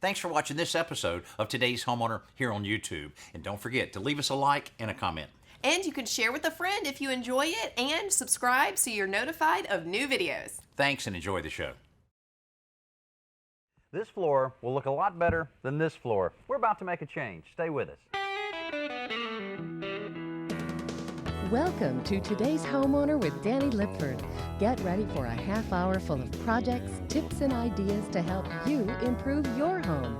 Thanks for watching this episode of Today's Homeowner here on YouTube. And don't forget to leave us a like and a comment. And you can share with a friend if you enjoy it and subscribe so you're notified of new videos. Thanks and enjoy the show. This floor will look a lot better than this floor. We're about to make a change. Stay with us. Welcome to Today's Homeowner with Danny Lipford. Get ready for a half hour full of projects, tips, and ideas to help you improve your home.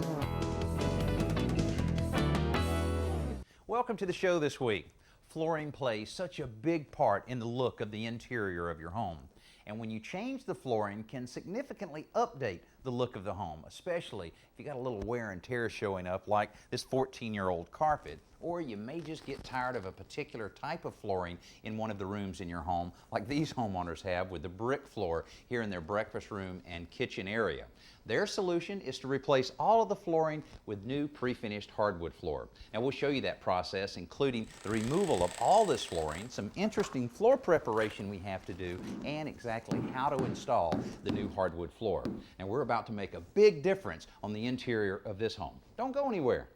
Welcome to the show this week. Flooring plays such a big part in the look of the interior of your home. And when you change the flooring, can significantly update the look of the home, especially if you got a little wear and tear showing up like this 14-year-old carpet. Or you may just get tired of a particular type of flooring in one of the rooms in your home, like these homeowners have with the brick floor here in their breakfast room and kitchen area. Their solution is to replace all of the flooring with new pre-finished hardwood floor. Now we'll show you that process, including the removal of all this flooring, some interesting floor preparation we have to do, and exactly how to install the new hardwood floor. And we're about to make a big difference on the interior of this home. Don't go anywhere.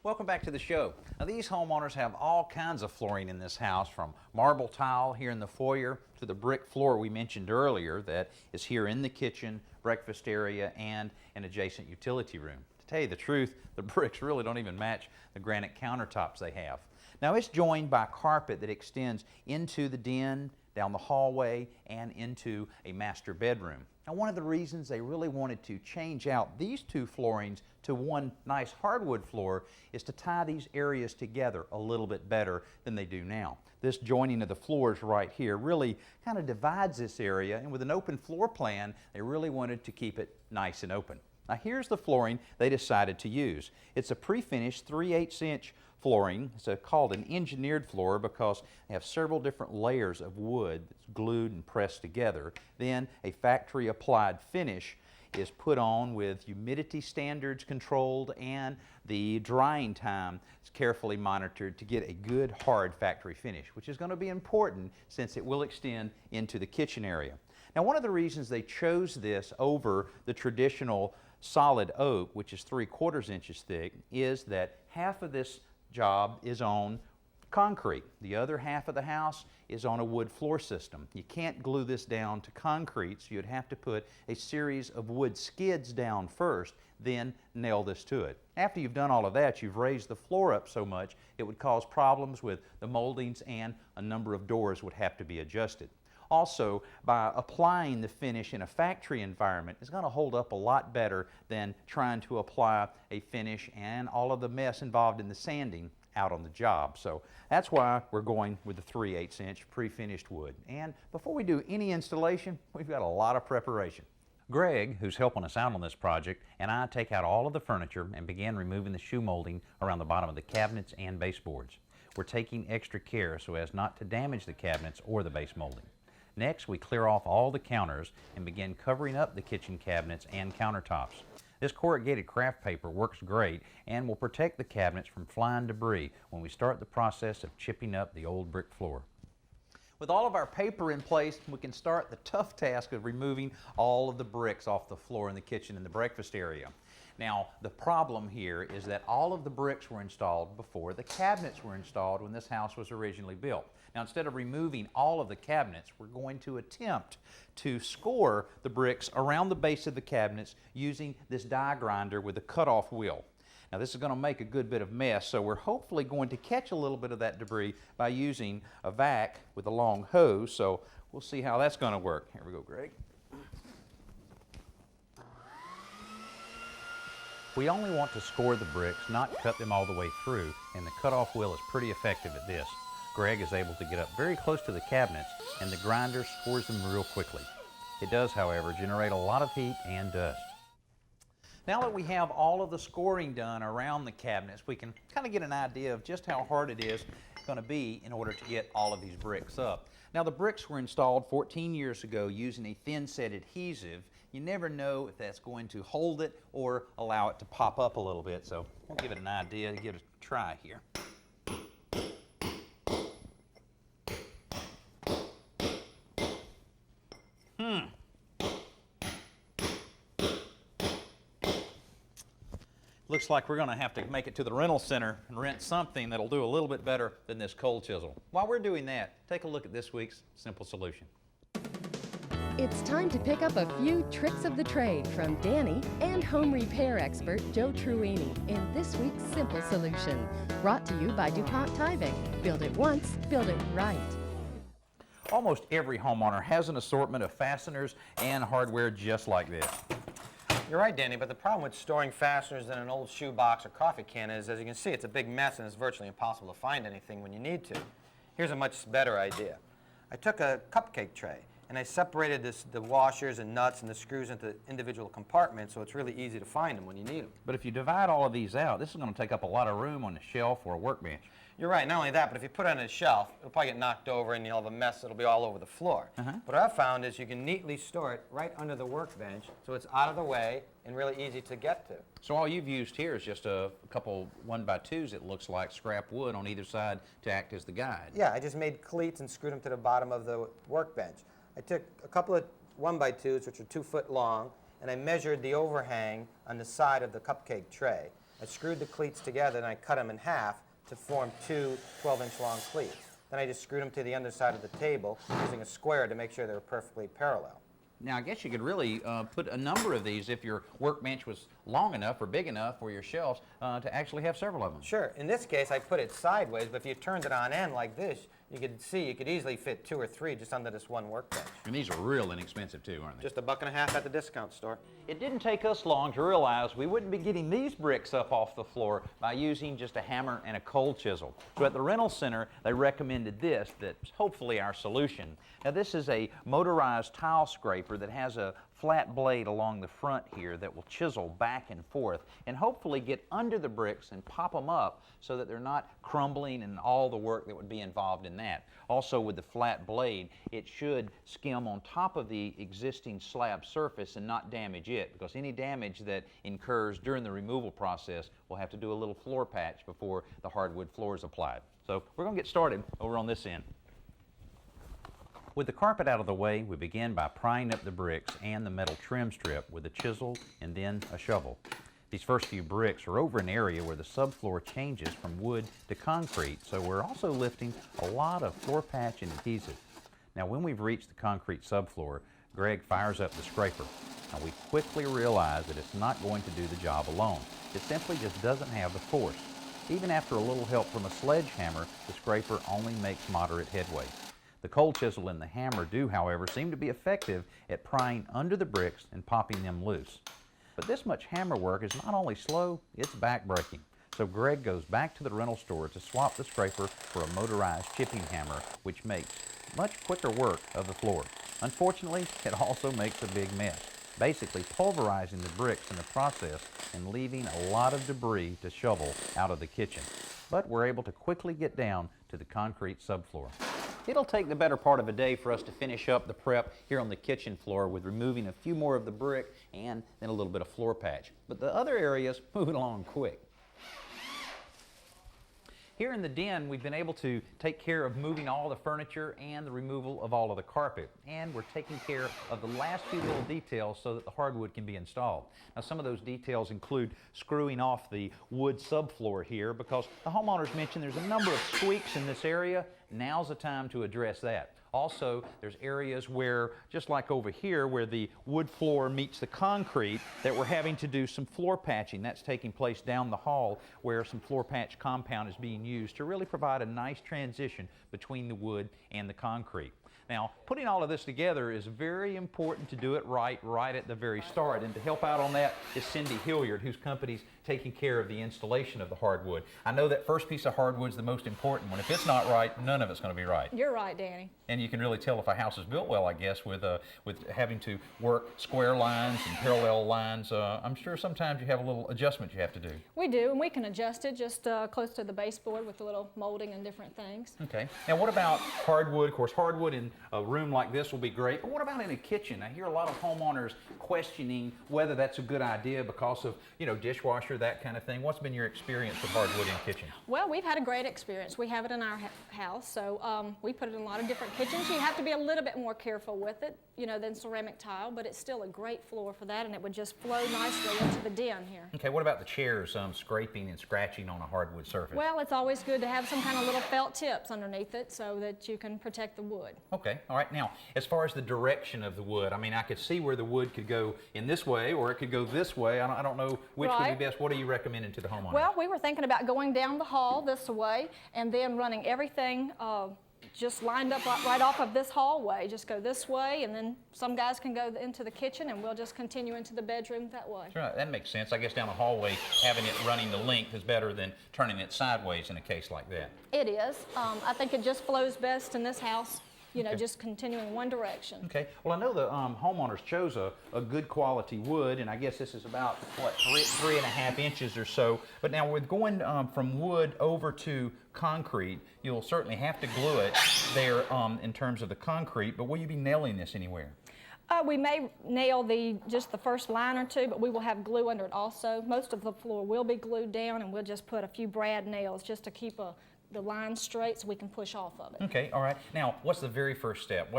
Welcome back to the show. Now these homeowners have all kinds of flooring in this house, from marble tile here in the foyer to the brick floor we mentioned earlier that is here in the kitchen, breakfast area, and an adjacent utility room. To tell you the truth, the bricks really don't even match the granite countertops they have. Now it's joined by carpet that extends into the den, down the hallway, and into a master bedroom. Now one of the reasons they really wanted to change out these two floorings to one nice hardwood floor is to tie these areas together a little bit better than they do now. This joining of the floors right here really kind of divides this area, and with an open floor plan, they really wanted to keep it nice and open. Now here's the flooring they decided to use. It's a pre-finished 3/8 inch flooring. It's called an engineered floor because they have several different layers of wood that's glued and pressed together. Then a factory applied finish is put on with humidity standards controlled, and the drying time is carefully monitored to get a good hard factory finish, which is going to be important since it will extend into the kitchen area. Now one of the reasons they chose this over the traditional solid oak, which is 3/4 inches thick, is that half of this job is on concrete. The other half of the house is on a wood floor system. You can't glue this down to concrete, so you'd have to put a series of wood skids down first, then nail this to it. After you've done all of that, you've raised the floor up so much it would cause problems with the moldings, and a number of doors would have to be adjusted. Also, by applying the finish in a factory environment, it's going to hold up a lot better than trying to apply a finish and all of the mess involved in the sanding out on the job. So that's why we're going with the 3/8 inch pre-finished wood. And before we do any installation, we've got a lot of preparation. Greg, who's helping us out on this project, and I take out all of the furniture and begin removing the shoe molding around the bottom of the cabinets and baseboards. We're taking extra care so as not to damage the cabinets or the base molding. Next, we clear off all the counters and begin covering up the kitchen cabinets and countertops. This corrugated craft paper works great and will protect the cabinets from flying debris when we start the process of chipping up the old brick floor. With all of our paper in place, we can start the tough task of removing all of the bricks off the floor in the kitchen and the breakfast area. Now, the problem here is that all of the bricks were installed before the cabinets were installed when this house was originally built. Now, instead of removing all of the cabinets, we're going to attempt to score the bricks around the base of the cabinets using this die grinder with a cutoff wheel. Now this is going to make a good bit of mess, so we're hopefully going to catch a little bit of that debris by using a vac with a long hose, so we'll see how that's going to work. Here we go, Greg. We only want to score the bricks, not cut them all the way through, and the cutoff wheel is pretty effective at this. Greg is able to get up very close to the cabinets, and the grinder scores them real quickly. It does, however, generate a lot of heat and dust. Now that we have all of the scoring done around the cabinets, we can kind of get an idea of just how hard it is going to be in order to get all of these bricks up. Now the bricks were installed 14 years ago using a thin set adhesive, you never know if that's going to hold it or allow it to pop up a little bit. So we'll give it an idea to give it a try here. Looks like we're going to have to make it to the rental center and rent something that'll do a little bit better than this cold chisel. While we're doing that, take a look at this week's Simple Solution. It's time to pick up a few tricks of the trade from Danny and home repair expert Joe Truini in this week's Simple Solution. Brought to you by DuPont Tyvek. Build it once, build it right. Almost every homeowner has an assortment of fasteners and hardware just like this. You're right, Danny, but the problem with storing fasteners in an old shoebox or coffee can is, as you can see, it's a big mess and it's virtually impossible to find anything when you need to. Here's a much better idea. I took a cupcake tray and I separated the washers and nuts and the screws into individual compartments so it's really easy to find them when you need them. But if you divide all of these out, this is going to take up a lot of room on the shelf or a workbench. You're right, not only that, but if you put it on a shelf, it'll probably get knocked over and you'll have a mess that'll be all over the floor. What I've found is you can neatly store it right under the workbench so it's out of the way and really easy to get to. So all you've used here is just a couple 1x2s, it looks like, scrap wood on either side to act as the guide. Yeah, I just made cleats and screwed them to the bottom of the workbench. I took a couple of 1x2s, which are 2 foot long, and I measured the overhang on the side of the cupcake tray. I screwed the cleats together and I cut them in half to form 2 12-inch long cleats. Then I just screwed them to the underside of the table using a square to make sure they were perfectly parallel. Now, I guess you could really put a number of these if your workbench was long enough or big enough for your shelves to actually have several of them. Sure. In this case, I put it sideways, but if you turned it on end like this, you could see you could easily fit 2 or 3 just under this one workbench. And these are real inexpensive too, aren't they? Just $1.50 at the discount store. It didn't take us long to realize we wouldn't be getting these bricks up off the floor by using just a hammer and a cold chisel. So at the rental center, they recommended this, that's hopefully our solution. Now this is a motorized tile scraper that has a flat blade along the front here that will chisel back and forth and hopefully get under the bricks and pop them up so that they're not crumbling and all the work that would be involved in that. Also with the flat blade, it should skim on top of the existing slab surface and not damage it, because any damage that incurs during the removal process will have to do a little floor patch before the hardwood floor is applied. So we're going to get started over on this end. With the carpet out of the way, we begin by prying up the bricks and the metal trim strip with a chisel and then a shovel. These first few bricks are over an area where the subfloor changes from wood to concrete, so we're also lifting a lot of floor patch and adhesive. Now when we've reached the concrete subfloor, Greg fires up the scraper. Now we quickly realize that it's not going to do the job alone. It simply just doesn't have the force. Even after a little help from a sledgehammer, the scraper only makes moderate headway. The cold chisel and the hammer do, however, seem to be effective at prying under the bricks and popping them loose. But this much hammer work is not only slow, it's backbreaking. So Greg goes back to the rental store to swap the scraper for a motorized chipping hammer, which makes much quicker work of the floor. Unfortunately, it also makes a big mess, basically pulverizing the bricks in the process and leaving a lot of debris to shovel out of the kitchen. But we're able to quickly get down to the concrete subfloor. It'll take the better part of a day for us to finish up the prep here on the kitchen floor with removing a few more of the brick and then a little bit of floor patch. But the other areas move along quick. Here in the den, we've been able to take care of moving all the furniture and the removal of all of the carpet. And we're taking care of the last few little details so that the hardwood can be installed. Now, some of those details include screwing off the wood subfloor here, because the homeowners mentioned there's a number of squeaks in this area. Now's the time to address that. Also, there's areas where, just like over here, where the wood floor meets the concrete, that we're having to do some floor patching. That's taking place down the hall, where some floor patch compound is being used to really provide a nice transition between the wood and the concrete. Now, putting all of this together is very important to do it right at the very start. And to help out on that is Cindy Hilliard, whose company's taking care of the installation of the hardwood. I know that first piece of hardwood is the most important one. If it's not right, none of it's going to be right. You're right, Danny. And you can really tell if a house is built well, I guess, with having to work square lines and parallel lines. I'm sure sometimes you have a little adjustment you have to do. We do, and we can adjust it just close to the baseboard with a little molding and different things. Okay. Now, what about hardwood? Of course, hardwood in a room like this will be great, but what about in a kitchen? I hear a lot of homeowners questioning whether that's a good idea because of, dishwasher, that kind of thing. What's been your experience with hardwood in kitchen? Well, we've had a great experience. We have it in our house, so we put it in a lot of different kitchens. You have to be a little bit more careful with it, than ceramic tile, but it's still a great floor for that, and it would just flow nicely into the den here. Okay, what about the chairs scraping and scratching on a hardwood surface? Well, it's always good to have some kind of little felt tips underneath it so that you can protect the wood. Okay, all right. Now, as far as the direction of the wood, I could see where the wood could go in this way or it could go this way. I don't know which would be best. What are you recommending to the homeowner? Well, we were thinking about going down the hall this way and then running everything just lined up right off of this hallway. Just go this way, and then some guys can go into the kitchen, and we'll just continue into the bedroom that way. That's right. That makes sense. I guess down the hallway, having it running the length is better than turning it sideways in a case like that. It is. I think it just flows best in this house, just continuing one direction. Okay. Well, I know the homeowners chose a good quality wood, and I guess this is about, what, 3.5 inches or so. But now with going from wood over to concrete, you'll certainly have to glue it there in terms of the concrete, but will you be nailing this anywhere? We may nail just the first line or two, but we will have glue under it also. Most of the floor will be glued down, and we'll just put a few brad nails just to keep the line straight so we can push off of it. Okay, all right. Now, what's the very first step?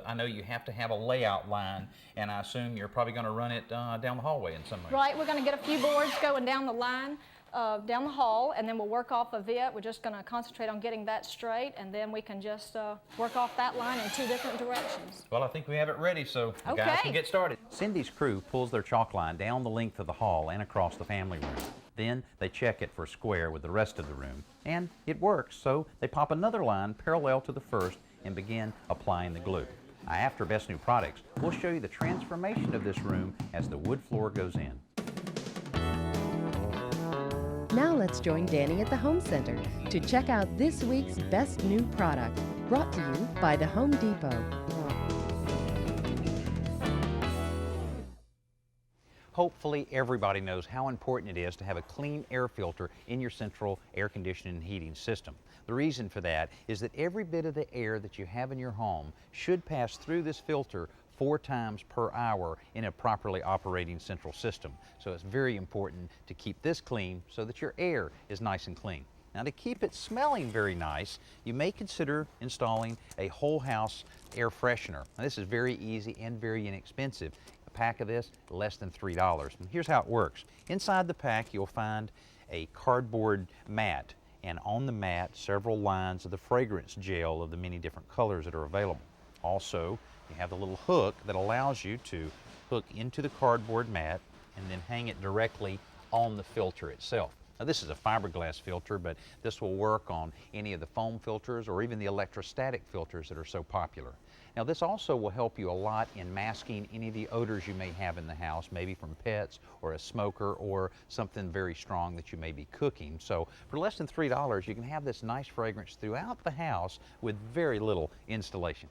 I know you have to have a layout line, and I assume you're probably going to run it down the hallway in some way. Right, we're going to get a few boards going down the line, down the hall, and then we'll work off of it. We're just going to concentrate on getting that straight, and then we can just work off that line in 2 different directions. Well, I think we have it ready, so the guys can get started. Cindy's crew pulls their chalk line down the length of the hall and across the family room. Then they check it for square with the rest of the room, and it works, so they pop another line parallel to the first and begin applying the glue. After Best New Products, we'll show you the transformation of this room as the wood floor goes in. Now let's join Danny at the Home Center to check out this week's best new product, brought to you by the Home Depot. Hopefully everybody knows how important it is to have a clean air filter in your central air conditioning and heating system. The reason for that is that every bit of the air that you have in your home should pass through this filter 4 times per hour in a properly operating central system. So it's very important to keep this clean so that your air is nice and clean. Now, to keep it smelling very nice, you may consider installing a whole house air freshener. Now, this is very easy and very inexpensive. A pack of this, less than $3. And here's how it works. Inside the pack, you'll find a cardboard mat, and on the mat, several lines of the fragrance gel of the many different colors that are available. Also, you have the little hook that allows you to hook into the cardboard mat and then hang it directly on the filter itself. Now, this is a fiberglass filter, but this will work on any of the foam filters or even the electrostatic filters that are so popular. Now, this also will help you a lot in masking any of the odors you may have in the house, maybe from pets or a smoker or something very strong that you may be cooking. So for less than $3, you can have this nice fragrance throughout the house with very little installation.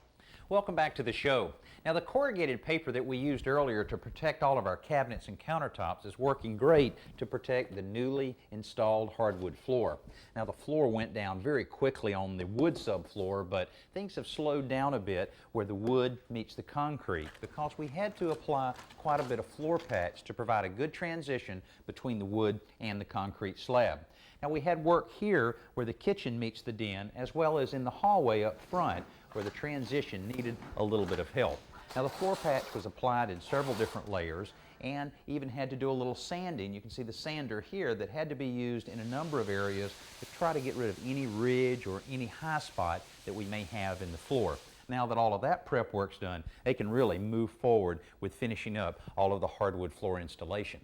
Welcome back to the show. Now, the corrugated paper that we used earlier to protect all of our cabinets and countertops is working great to protect the newly installed hardwood floor. Now, the floor went down very quickly on the wood subfloor, but things have slowed down a bit where the wood meets the concrete because we had to apply quite a bit of floor patch to provide a good transition between the wood and the concrete slab. Now, we had work here where the kitchen meets the den, as well as in the hallway up front where the transition needed a little bit of help. Now, the floor patch was applied in several different layers and even had to do a little sanding. You can see the sander here that had to be used in a number of areas to try to get rid of any ridge or any high spot that we may have in the floor. Now that all of that prep work's done, they can really move forward with finishing up all of the hardwood floor installation.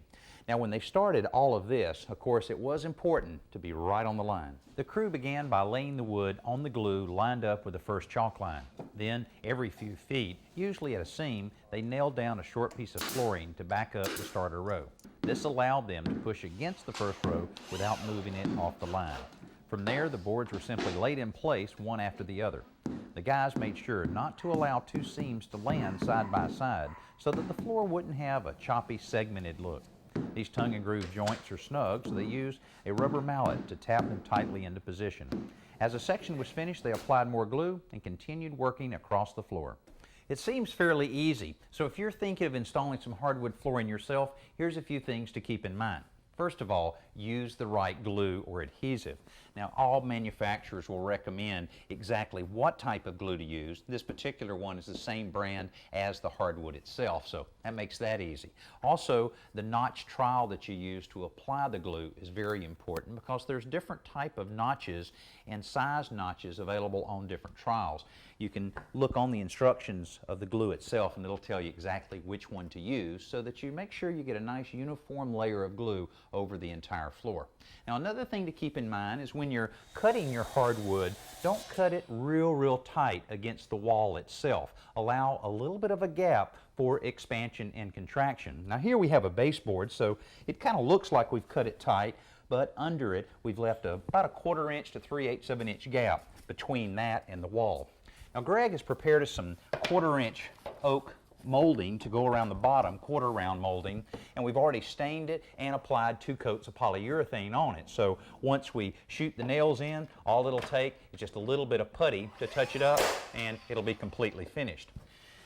Now, when they started all of this, of course, it was important to be right on the line. The crew began by laying the wood on the glue lined up with the first chalk line. Then, every few feet, usually at a seam, they nailed down a short piece of flooring to back up the starter row. This allowed them to push against the first row without moving it off the line. From there, the boards were simply laid in place one after the other. The guys made sure not to allow 2 seams to land side by side so that the floor wouldn't have a choppy, segmented look. These tongue and groove joints are snug, so they used a rubber mallet to tap them tightly into position. As the section was finished, they applied more glue and continued working across the floor. It seems fairly easy, so if you're thinking of installing some hardwood flooring yourself, here's a few things to keep in mind. First of all, use the right glue or adhesive. Now, all manufacturers will recommend exactly what type of glue to use. This particular one is the same brand as the hardwood itself, so that makes that easy. Also, the notch trowel that you use to apply the glue is very important because there's different type of notches and size notches available on different trowels. You can look on the instructions of the glue itself and it'll tell you exactly which one to use so that you make sure you get a nice uniform layer of glue over the entire floor. Now, another thing to keep in mind is when you're cutting your hardwood, don't cut it real tight against the wall itself. Allow a little bit of a gap for expansion and contraction. Now, here we have a baseboard, so it kind of looks like we've cut it tight, but under it we've left about a 1/4 inch to 3/8 of an inch gap between that and the wall. Now, Greg has prepared us some 1/4 inch oak molding to go around the bottom, quarter round molding, and we've already stained it and applied 2 coats of polyurethane on it. So once we shoot the nails in, all it'll take is just a little bit of putty to touch it up and it'll be completely finished.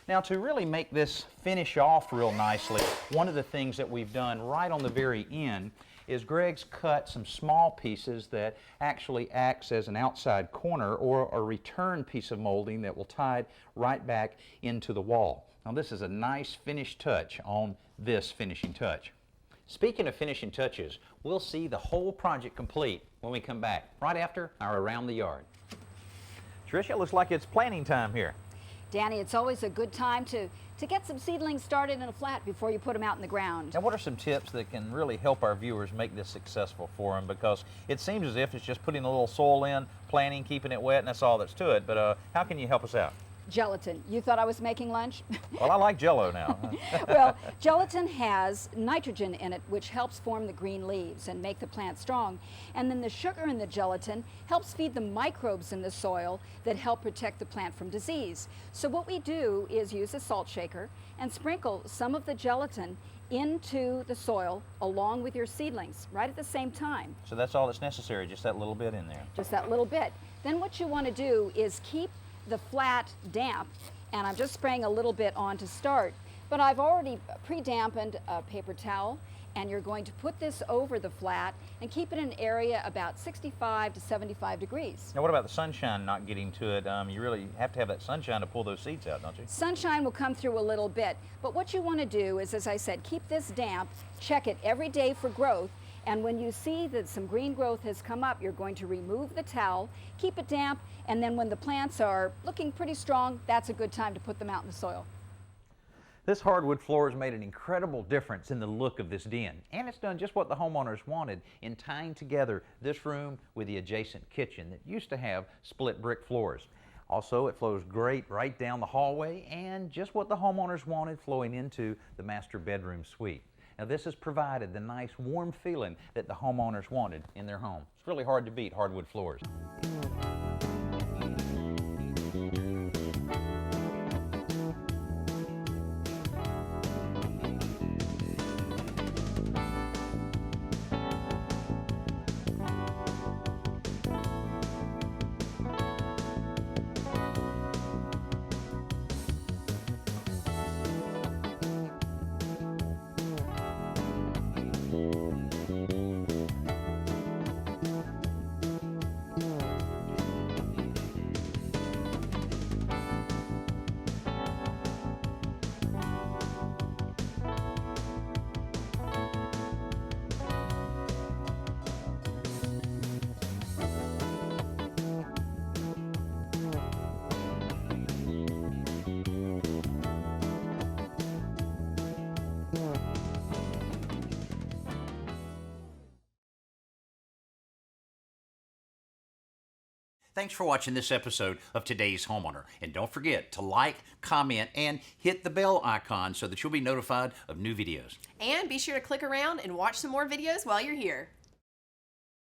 Now, to really make this finish off real nicely, one of the things that we've done right on the very end is Greg's cut some small pieces that actually acts as an outside corner or a return piece of molding that will tie it right back into the wall. Now, this is a nice finished touch on this finishing touch. Speaking of finishing touches, we'll see the whole project complete when we come back, right after our Around the Yard. Tricia, it looks like it's planting time here. Danny, it's always a good time to get some seedlings started in a flat before you put them out in the ground. Now, what are some tips that can really help our viewers make this successful for them? Because it seems as if it's just putting a little soil in, planting, keeping it wet, and that's all that's to it. But how can you help us out? Gelatin. You thought I was making lunch? Well, I like Jell-O now. Well, gelatin has nitrogen in it, which helps form the green leaves and make the plant strong. And then the sugar in the gelatin helps feed the microbes in the soil that help protect the plant from disease. So what we do is use a salt shaker and sprinkle some of the gelatin into the soil along with your seedlings right at the same time. So that's all that's necessary, just that little bit in there. Just that little bit. Then what you want to do is keep the flat damp, and I'm just spraying a little bit on to start, but I've already pre-dampened a paper towel, and you're going to put this over the flat and keep it in an area about 65 to 75 degrees. Now, what about the sunshine not getting to it? You really have to have that sunshine to pull those seeds out, don't you? Sunshine will come through a little bit, but what you want to do is, as I said, keep this damp, check it every day for growth, and when you see that some green growth has come up, you're going to remove the towel, keep it damp, and then when the plants are looking pretty strong, that's a good time to put them out in the soil. This hardwood floor has made an incredible difference in the look of this den, and it's done just what the homeowners wanted in tying together this room with the adjacent kitchen that used to have split brick floors. Also, it flows great right down the hallway, and just what the homeowners wanted flowing into the master bedroom suite. Now, this has provided the nice warm feeling that the homeowners wanted in their home. It's really hard to beat hardwood floors. Thanks for watching this episode of Today's Homeowner. And don't forget to like, comment, and hit the bell icon so that you'll be notified of new videos. And be sure to click around and watch some more videos while you're here.